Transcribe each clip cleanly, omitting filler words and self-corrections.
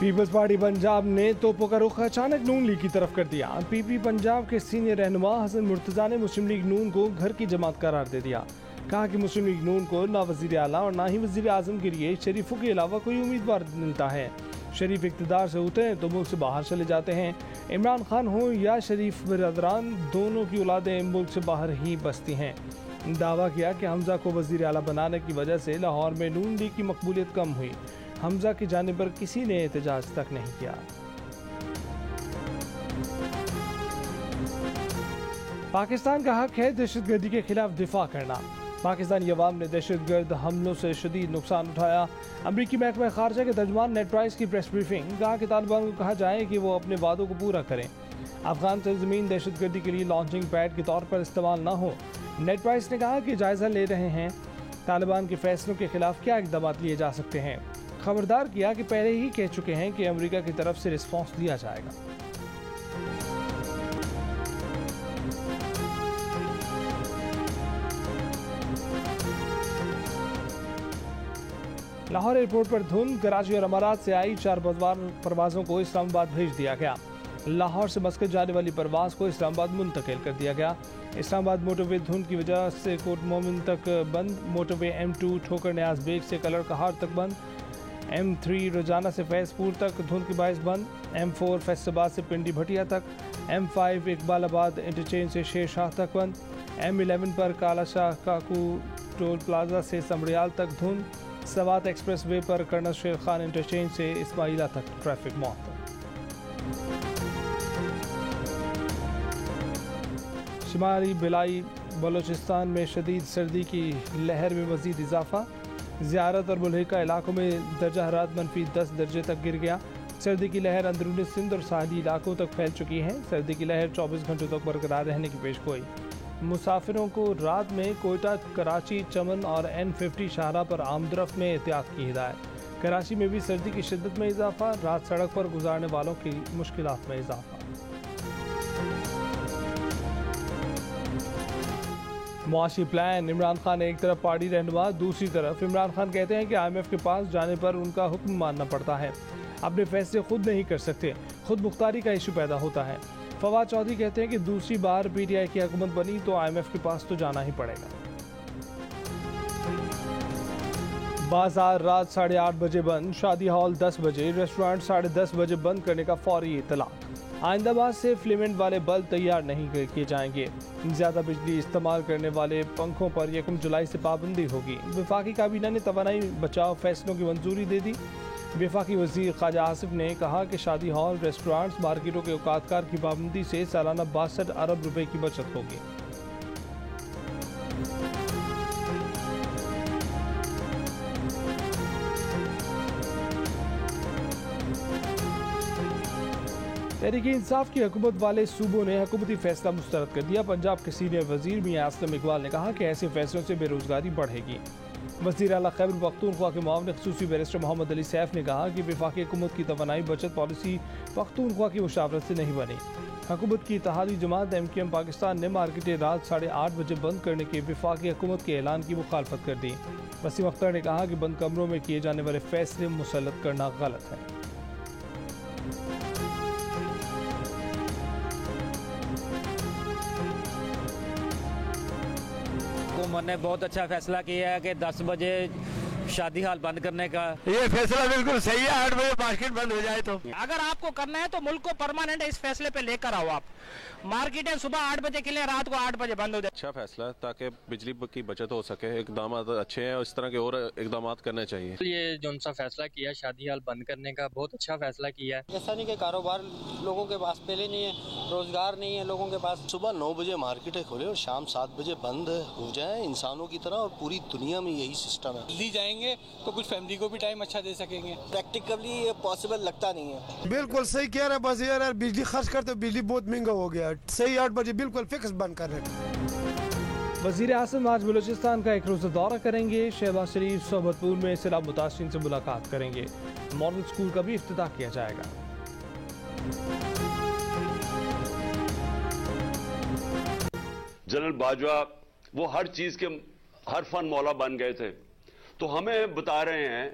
Peoples party Punjab ने तोपों का रुख अचानक नून लीग की तरफ कर दिया। पीपी पंजाब के सीनियर रहनुमा हसन मुर्तजा ने मुस्लिम लीग नून को घर की जमात करार दे दिया। कहा कि मुस्लिम लीग नून को ना वजीर आला और ना ही वजीर आजम के लिए शरीफों के अलावा कोई उम्मीदवार मिलता है। शरीफ इक़्तिदार से होते हैं तो मुल्क से बाहर चले जाते हैं। इमरान खान हो या शरीफ बिरादरान, दोनों की औलादें मुल्क से बाहर ही बसती हैं। दावा किया कि हमजा को वजीर आला बनाने की वजह से लाहौर में नून लीग की मकबूलियत कम हुई। हमजा की जानिब पर किसी ने एहतजाज तक नहीं किया। पाकिस्तान का हक है दहशतगर्दी के खिलाफ दिफा करना। पाकिस्तानी अवाम ने दहशतगर्द हमलों से शदीद नुकसान उठाया। अमरीकी महकमा खारजा के तर्जुमान नेट प्राइस की प्रेस ब्रीफिंग। कहा कि तालिबान को कहा जाए कि वो अपने वादों को पूरा करें। अफगान सरजमीन दहशतगर्दी के लिए लॉन्चिंग पैड के तौर पर इस्तेमाल न हो। नेट प्राइस ने कहा कि जायजा ले रहे हैं तालिबान के फैसलों के खिलाफ क्या इक़दाम लिए जा सकते हैं। खबरदार किया कि पहले ही कह चुके हैं कि अमेरिका की तरफ से रिस्पॉन्स दिया जाएगा। लाहौर एयरपोर्ट पर धुंध। कराची और अमारात से आई 4 परवाजों को इस्लामाबाद भेज दिया गया। लाहौर से मस्कत जाने वाली परवाज को इस्लामाबाद मुंतकिल कर दिया गया। इस्लामाबाद मोटरवे धुंध की वजह से कोट मोमिन तक बंद। मोटरवे M2 ठोकर न्याज बेग से कलर कहार तक बंद। M3 रोजाना से फैजपुर तक धुंध के बायस बंद। M4 फैसलाबाद से पिंडी भटिया तक। M5 इकबालाबाद इंटरचेंज से शेर शाह तक बंद। M11 पर काला शाह काकू टोल प्लाजा से समड़ियाल तक धुंध। सवात एक्सप्रेस वे पर कर्नल शेर खान इंटरचेंज से इस्माइला तक ट्रैफिक मौत। शुमारी बिलाई बलोचिस्तान में शदीद सर्दी की लहर में मजीद इजाफा। ज़ियारत और मुल्हिका इलाकों में दर्जा हरारत -10 दर्जे तक गिर गया। सर्दी की लहर अंदरूनी सिंध और साहली इलाकों तक फैल चुकी है। सर्दी की लहर 24 घंटों तक बरकरार रहने की पेशगोई। मुसाफिरों को रात में कोयटा, कराची, चमन और N50 शाहरा पर आमदरफ्त में एहतियात की हिदायत। कराची में भी सर्दी की शिद्दत में इजाफा। रात सड़क पर गुजारने वालों की मुश्किलात में इजाफा। मुआशी प्लान। इमरान खान एक तरफ पार्टी रहनुमा, दूसरी तरफ इमरान खान कहते हैं कि IMF के पास जाने पर उनका हुक्म मानना पड़ता है। अपने फैसले खुद नहीं कर सकते, खुद मुख्तारी का इशू पैदा होता है। फवाद चौधरी कहते हैं कि दूसरी बार PTI की हुकूमत बनी तो IMF के पास तो जाना ही पड़ेगा। बाजार रात 8:30 बजे बंद। शादी हॉल 10 बजे, रेस्टोरेंट 10:30 बजे बंद करने का फौरी इतलाक। आइंदाबाद से फिलामेंट वाले बल्ब तैयार नहीं किए जाएंगे। ज़्यादा बिजली इस्तेमाल करने वाले पंखों पर 1 जुलाई से पाबंदी होगी। वफाकी काबीना ने तवानाई बचाव फैसलों की मंजूरी दे दी। वफाकी वज़ीर ख्वाजा आसिफ ने कहा कि शादी हॉल, रेस्टोरेंट्स, मार्केटों के औकातकार की पाबंदी से सालाना 62 अरब रुपए की बचत होगी। तहरीक इंसाफ की हुकूमत वाले सूबों ने हुकूमती फैसला मुस्तरद कर दिया। पंजाब के सीनियर वजीर मियां असलम इकबाल ने कहा कि ऐसे फैसलों से बेरोजगारी बढ़ेगी। वज़ीर आला खैबर पख्तूनख्वा के मुआविन ख़ुसूसी बैरिस्टर मोहम्मद अली सैफ ने कहा कि वफाकी हुकूमत की तवानाई बचत पॉलिसी पख्तूनख्वा की मुशावरत से नहीं बनी। हुकूमत की इत्तेहादी जमात MKM पाकिस्तान ने मार्केटें रात 8:30 बजे बंद करने के वफाकी हुकूमत के ऐलान की मुखालफत कर दी। वसीम अख्तर ने कहा कि बंद कमरों में किए जाने वाले फैसले मुसल्लत करना गलत है। हुकूमत ने बहुत अच्छा फैसला किया है कि 10 बजे शादी हॉल बंद करने का। ये फैसला बिल्कुल सही है। 8 बजे मार्केट बंद हो जाए तो अगर आपको करना है तो मुल्क को परमानेंट इस फैसले पे लेकर आओ। आप मार्केटें सुबह 8 बजे के लिए, रात को 8 बजे बंद हो जाए। अच्छा फैसला है ताकि बिजली की बचत हो सके। इकदाम अच्छे हैं और इस तरह के और इकदाम करने चाहिए। ये जो सा फैसला किया शादी हॉल बंद करने का, बहुत अच्छा फैसला किया है। ऐसा नहीं कि कारोबार लोगों के पास पहले नहीं है, रोजगार नहीं है लोगों के पास। सुबह 9 बजे मार्केटें खोले और शाम 7 बजे बंद हो जाए इंसानों की तरह, और पूरी दुनिया में यही सिस्टम है। दिल्ली जाएंगे तो कुछ फैमिली को भी टाइम अच्छा दे सकेंगे। प्रैक्टिकली ये पॉसिबल लगता नहीं है। बिल्कुल सही कह रहा है। बस यार बिजली खर्च करते बिजली बहुत महंगा हो गया। सही 8 बजे बिल्कुल फिक्स बंद कर रहे। वज़ीर आज़म आज बलूचिस्तान का 1 रोज़ा दौरा करेंगे। शहबाज शरीफ सोबतपुर में सैलाब मुतासिरीन से मुलाकात करेंगे। मॉडल स्कूल का भी इफ्तिताह किया जाएगा। जनरल बाजवा वो हर चीज के हर फन मौला बन गए थे, तो हमें बता रहे हैं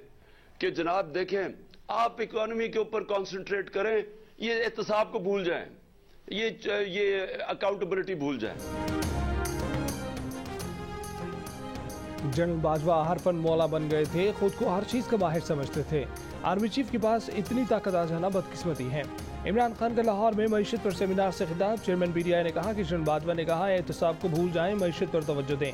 कि जनाब देखें, आप इकोनॉमी के ऊपर कंसंट्रेट करें, ये एहतसाब को भूल जाएं, ये अकाउंटेबिलिटी भूल जाएं। जनरल बाजवा हर फन मौला बन गए थे, खुद को हर चीज का माहिर समझते थे। आर्मी चीफ के पास इतनी ताकत आ जाना बदकिस्मती है। इमरान खान का लाहौर में मईशत पर सेमिनार से खिताब। चेयरमैन PTI ने कहा कि जनरल बाजवा ने कहा एहतसाब को भूल जाएं, मईशत पर तवज्जो दें।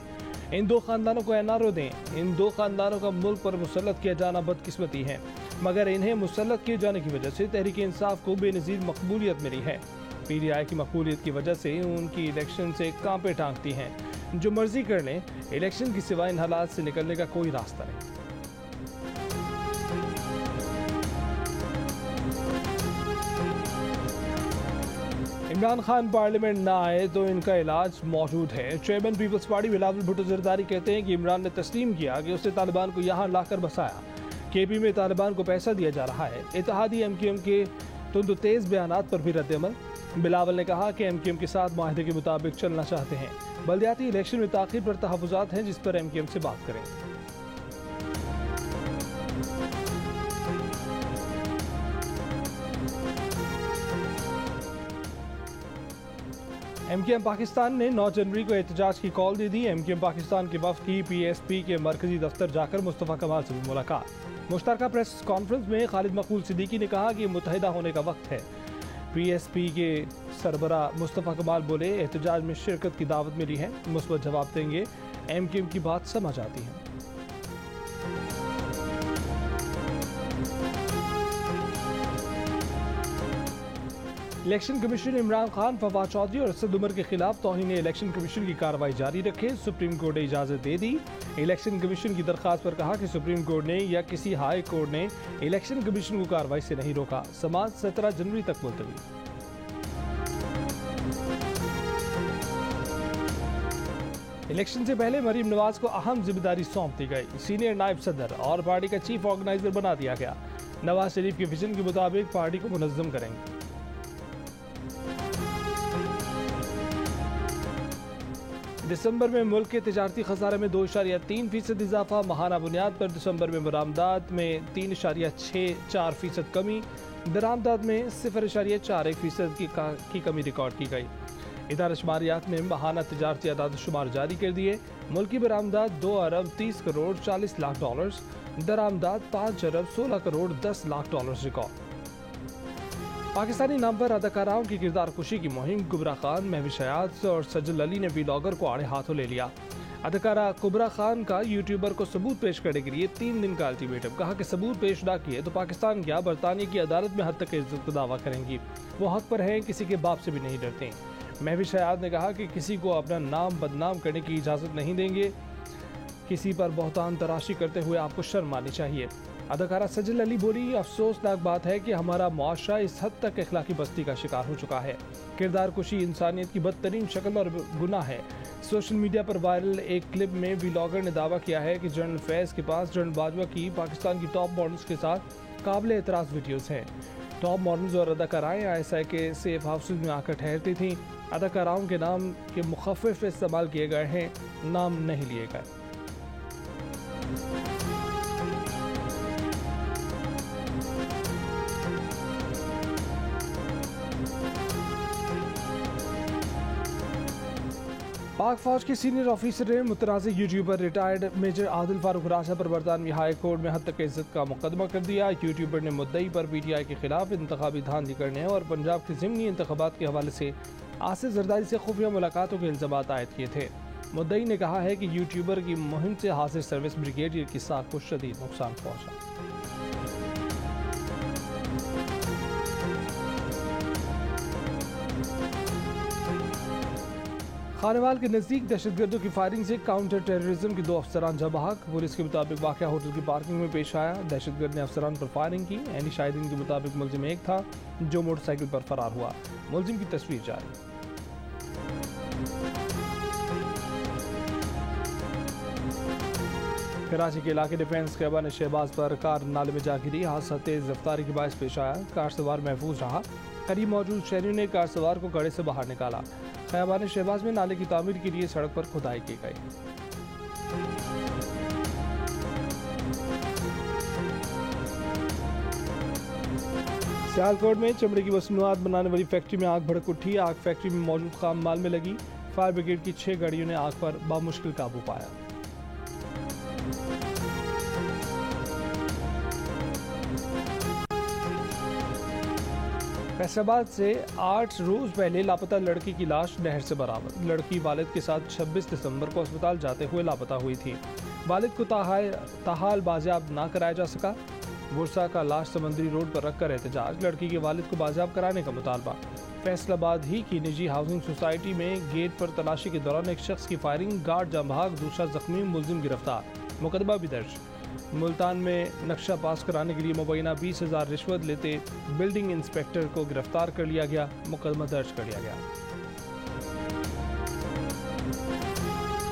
इन दो खानदानों को NRO दें। इन दो खानदानों का मुल्क पर मुसल्लत किया जाना बदकिस्मती है, मगर इन्हें मुसल्लत किए जाने की वजह से तहरीक इंसाफ को बेनज़ीर मकबूलियत मिली है। PTI की मकबूलियत की वजह से उनकी इलेक्शन से कांपे टांगती हैं। जो मर्जी कर लें, इलेक्शन की सिवा इन हालात से निकलने का कोई रास्ता नहीं। इमरान खान पार्लियामेंट ना आए तो इनका इलाज मौजूद है। Chairman people's party Bilawal Bhutto Zardari कहते हैं कि इमरान ने तस्लीम किया कि उसने तालिबान को यहाँ लाकर बसाया। KP में तालिबान को पैसा दिया जा रहा है। इत्तेहादी MQM के तुंद तेज बयानात पर भी रद्दअमल। बिलावल ने कहा कि MQM के साथ माहिदे के मुताबिक चलना चाहते हैं। बल्दियाती इलेक्शन में ताख़ीर पर तहफ़्फ़ुज़ात हैं, जिस पर MQM से बात करें। MQM पाकिस्तान ने 9 जनवरी को एहतजाज की कॉल दे दी। MQM पाकिस्तान के वफ़द की PSP के मरकजी दफ्तर जाकर मुस्तफ़ा कमाल से भी मुलाकात। मुश्तरका प्रेस कॉन्फ्रेंस में खालिद मकबूल सिद्दीकी ने कहा कि मुत्तहिदा होने का वक्त है। PSP के सरबरा मुस्तफ़ा कमाल बोले, एहतजाज में शिरकत की दावत मिली है, मुस्बत जवाब देंगे। MQM की बात समझ आती है। इलेक्शन कमीशन इमरान खान, फवाद चौधरी और असद उमर के खिलाफ तौहीन इलेक्शन कमीशन की कार्रवाई जारी रखे। सुप्रीम कोर्ट ने इजाजत दे दी। इलेक्शन कमीशन की दरखास्त पर कहा कि सुप्रीम कोर्ट ने या किसी हाई कोर्ट ने इलेक्शन कमीशन को कार्रवाई से नहीं रोका। समाअत 17 जनवरी तक मुलतवी। इलेक्शन से पहले मरीम नवाज को अहम जिम्मेदारी सौंप दी गई। सीनियर नायब सदर और पार्टी का चीफ ऑर्गेनाइजर बना दिया गया। नवाज शरीफ के विजन के मुताबिक पार्टी को मुनज़्ज़म करेंगे। दिसंबर में मुल्क के तिजारती खसारे में 2.3% इजाफा। माहाना बुनियाद पर दिसंबर में बरामदात में 3.64% कमी। दरामदात में 0.41% की कमी रिकॉर्ड की गई। इदारा शुमारियात ने माहाना तिजारती आदाद शुमार जारी कर दिए। मुल्क की बरामदात 2 अरब 30 करोड़ 40 लाख डॉलर्स, दरामदात 5 अरब 16 करोड़ 10 लाख डॉलर्स रिकॉर्ड। पाकिस्तानी नामवर अदाकाराओं की किरदार कुशी की मुहिम। कुबरा खान, महविश हयात और सजल अली ने व्लॉगर को आड़े हाथों ले लिया। अदाकारा कुबरा खान का यूट्यूबर को सबूत पेश करने के लिए 3 दिन का अल्टीमेटम। कहा कि सबूत पेश ना किए तो पाकिस्तान क्या बरतानिया की अदालत में हद तक इज्जत का दावा करेंगी। वो हक पर हैं, किसी के बाप से भी नहीं डरते। महविश हयात ने कहा कि किसी को अपना नाम बदनाम करने की इजाज़त नहीं देंगे। किसी पर बहुतान तराशी करते हुए आपको शर्म आनी चाहिए। अदाकारा सजल अली बोली, अफसोसनाक बात है कि हमारा मुआशरा इस हद तक अखलाकी पस्ती का शिकार हो चुका है। किरदार कुशी इंसानियत की बदतरीन शक्ल और गुनाह है। सोशल मीडिया पर वायरल एक क्लिप में व्लॉगर ने दावा किया है कि जनरल फैज़ के पास जनरल बाजवा की पाकिस्तान की टॉप मॉडल्स के साथ काबिल एतराज़ वीडियोज़ हैं। टॉप मॉडल्स और अदाकाराएँ ISI के सेफ हाउसेज में आकर ठहरती थीं। अदाकाराओं के नाम के मुखफ़िफ़ इस्तेमाल किए गए हैं, नाम नहीं लिए गए। पाक फौज के सीनियर ऑफिसर ने मुतनाज़ YouTuber retired major Adil Farooq Raja पर बरतानवी हाई कोर्ट में हद तक इज्जत का मुकदमा कर दिया। यूट्यूबर ने मुद्दई पर PTI के खिलाफ इंतखाबी धांधली करने और पंजाब के ज़िमनी इंतखाबात के हवाले से आसिफ जरदारी से खुफिया मुलाकातों के इल्ज़ामात आयद किए थे। मुद्दई ने कहा है कि यूट्यूबर की मुहिम से हाजिर सर्विस ब्रिगेडियर की साख को शदीद नुकसान पहुँचा। खानेवाल के नज़दीक दहशतगर्दों की फायरिंग से काउंटर टेररिज्म के 2 अफसरान जब बहक। पुलिस के मुताबिक वाक़या होटल की पार्किंग में पेश आया। दहशतगर्द ने अफसरान पर फायरिंग की। एनी शाहिदीन के मुताबिक मुलजिम एक था जो मोटरसाइकिल पर फरार हुआ। मुलजिम की तस्वीर जारी। कराची के इलाके डिफेंस खैबान शहबाज पर कार नाले में जा गिरी। हादसा तेज रफ्तारी के बायस पेश आया। कार सवार महफूज रहा। करीब मौजूद शहरियों ने कार सवार को गड़े से बाहर निकाला। खैबान शहबाज में नाले की तामीर के लिए सड़क पर खुदाई की गई। सियालकोट में चमड़े की मसनूआत बनाने वाली फैक्ट्री में आग भड़क उठी। आग फैक्ट्री में मौजूद खाम माल में लगी। फायर ब्रिगेड की 6 गाड़ियों ने आग पर बामुश्किल काबू पाया। फैसलाबाद से 8 रोज पहले लापता लड़की की लाश नहर से बरामद। लड़की वालिद के साथ 26 दिसंबर को अस्पताल जाते हुए लापता हुई थी। वालिद को ताहाल बाजियाब ना कराया जा सका। बुरसा का लाश समंदरी रोड पर रखकर एहतजाज। लड़की के वालिद को बाजियाब कराने का मुतालबा। फैसलाबाद ही की निजी हाउसिंग सोसाइटी में गेट पर तलाशी के दौरान एक शख्स की फायरिंग, गार्ड जाम भाग, दूसरा जख्मी, मुलजिम गिरफ्तार, मुकदमा भी दर्ज। मुल्तान में नक्शा पास कराने के लिए मुबैना 20,000 रिश्वत लेते बिल्डिंग इंस्पेक्टर को गिरफ्तार कर लिया गया, मुकदमा दर्ज कर लिया गया।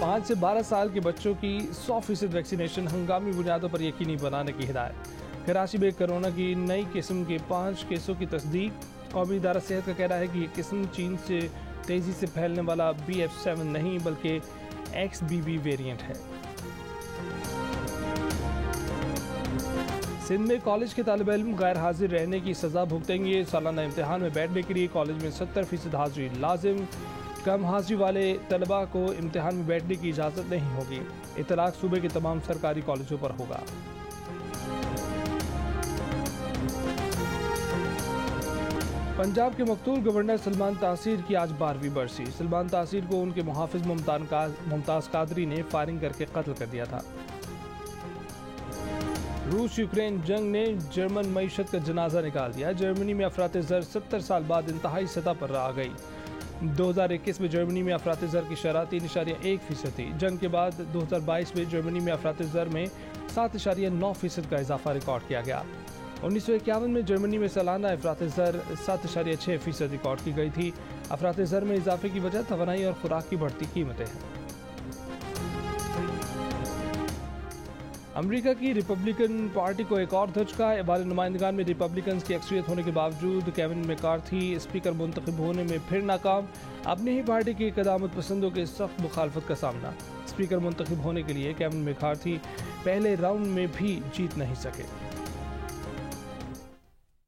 5 से 12 साल के बच्चों की 100% वैक्सीनेशन हंगामी बुनियादों पर यकीनी बनाने की हिदायत। कराची में कोरोना की नई किस्म के 5 केसों की तस्दीक। कौमी इदारा सेहत का कहना है कि ये किस्म चीन से तेजी से फैलने वाला BF7 नहीं बल्कि XBB वेरिएंट है। सिंध में कॉलेज के तालिब इल्म गैर हाजिर रहने की सज़ा भुगतेंगे। सालाना इम्तिहान में बैठने के लिए कॉलेज में 70% हाजिरी लाजिम। कम हाजिरी वाले तलबा को इम्तिहान में बैठने की इजाज़त नहीं होगी। इतलाक सूबे के तमाम सरकारी कॉलेजों पर होगा। पंजाब के मकतूल गवर्नर सलमान तासीर की आज 12वीं बरसी। सलमान तासीर को उनके मुहाफिज मुमताज़ कादरी ने फायरिंग करके कत्ल कर दिया था। रूस यूक्रेन जंग ने जर्मन मईशत का जनाजा निकाल दिया। जर्मनी में अफरात-ए-ज़र 70 साल बाद इंतहाई सतह पर आ गई। 2021 में जर्मनी में अफरात-ए-ज़र की शरह 3.1% थी। जंग के बाद 2022 में जर्मनी में अफरात-ए-ज़र में 7.9% का इजाफा रिकॉर्ड किया गया। 1951 में जर्मनी में सालाना अफरात-ए-ज़र 7.6% रिकॉर्ड की गई थी। अफरात-ए-ज़र में इजाफे की वजह तवानाई और खुराक की बढ़ती कीमतें हैं। अमेरिका की रिपब्लिकन पार्टी को एक और धचका। वाले नुमाइंदगान में रिपब्लिकन की अक्सरियत होने के बावजूद केविन मैकार्थी स्पीकर मुंतखब होने में फिर नाकाम। अपनी ही पार्टी के क़दामत पसंदों के सख्त मुखालफत का सामना। स्पीकर मुंतखब होने के लिए केविन मैकार्थी पहले राउंड में भी जीत नहीं सके।